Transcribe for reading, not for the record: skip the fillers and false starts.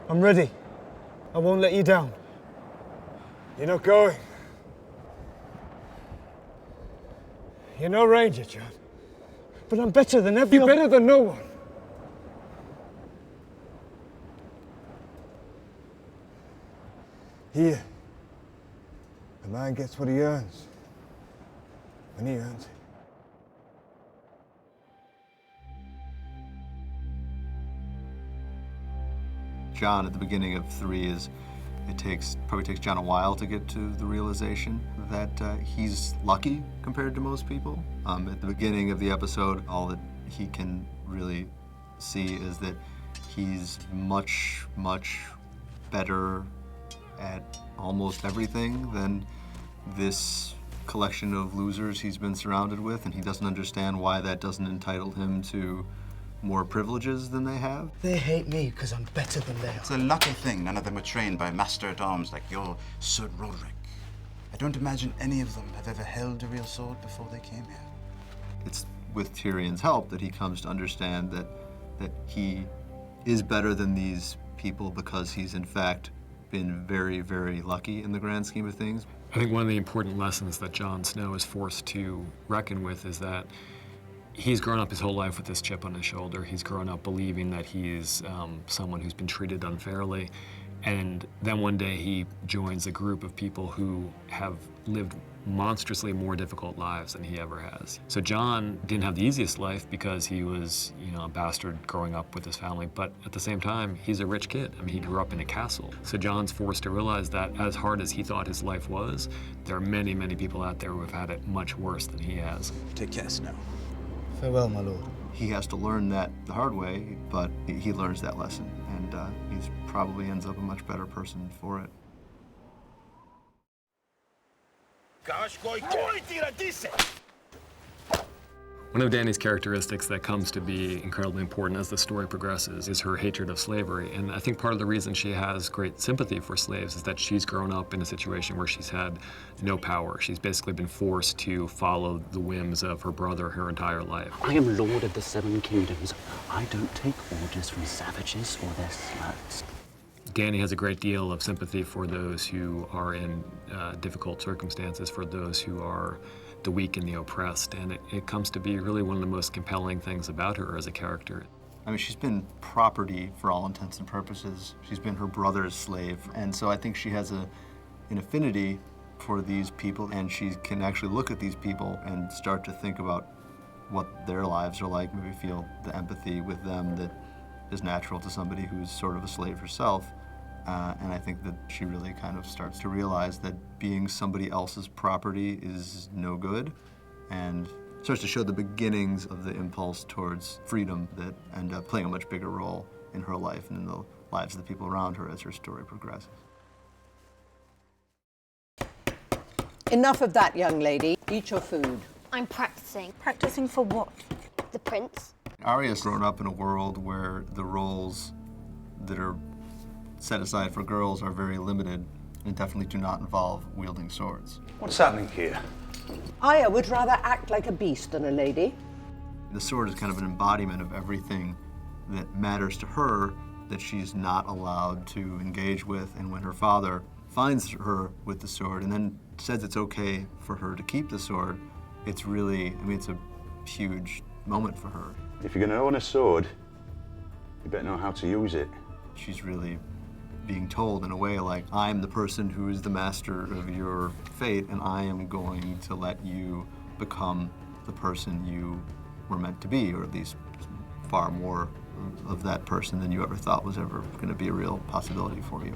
I'm ready. I won't let you down. You're not going. You're no ranger, John. But I'm better than everyone. You're better than no one. Here, a man gets what he earns, when he earns it. John at the beginning of 3 is, probably takes John a while to get to the realization that he's lucky compared to most people. At the beginning of the episode, all that he can really see is that he's much, much better at almost everything than this collection of losers he's been surrounded with, and he doesn't understand why that doesn't entitle him to more privileges than they have. They hate me because I'm better than they are. It's a lucky thing none of them were trained by master-at-arms like your Sir Roderick. I don't imagine any of them have ever held a real sword before they came here. It's with Tyrion's help that he comes to understand that he is better than these people because he's in fact been very, very lucky in the grand scheme of things. I think one of the important lessons that Jon Snow is forced to reckon with is that he's grown up his whole life with this chip on his shoulder. He's grown up believing that he's someone who's been treated unfairly. And then one day he joins a group of people who have lived monstrously more difficult lives than he ever has. So Jon didn't have the easiest life because he was, a bastard growing up with his family, but at the same time, he's a rich kid. I mean, he grew up in a castle. So Jon's forced to realize that as hard as he thought his life was, there are many, many people out there who have had it much worse than he has. Take care, Snow. Farewell, my lord. He has to learn that the hard way, but he learns that lesson, and he probably ends up a much better person for it. One of Dany's characteristics that comes to be incredibly important as the story progresses is her hatred of slavery. And I think part of the reason she has great sympathy for slaves is that she's grown up in a situation where she's had no power. She's basically been forced to follow the whims of her brother her entire life. I am Lord of the Seven Kingdoms. I don't take orders from savages or their sluts. Dany has a great deal of sympathy for those who are in difficult circumstances, for those who are the weak and the oppressed, and it comes to be really one of the most compelling things about her as a character. I mean, she's been property for all intents and purposes. She's been her brother's slave, and so I think she has an affinity for these people, and she can actually look at these people and start to think about what their lives are like, maybe feel the empathy with them that is natural to somebody who's sort of a slave herself. And I think that she really kind of starts to realize that being somebody else's property is no good, and starts to show the beginnings of the impulse towards freedom that end up playing a much bigger role in her life and in the lives of the people around her as her story progresses. Enough of that, young lady. Eat your food. I'm practicing. Practicing for what? The prince. Arya's grown up in a world where the roles that are set aside for girls are very limited and definitely do not involve wielding swords. What's happening here? Arya would rather act like a beast than a lady. The sword is kind of an embodiment of everything that matters to her that she's not allowed to engage with, and when her father finds her with the sword and then says it's okay for her to keep the sword, it's really, it's a huge moment for her. If you're going to own a sword, you better know how to use it. She's really being told in a way like, I'm the person who is the master of your fate, and I am going to let you become the person you were meant to be, or at least far more of that person than you ever thought was ever going to be a real possibility for you.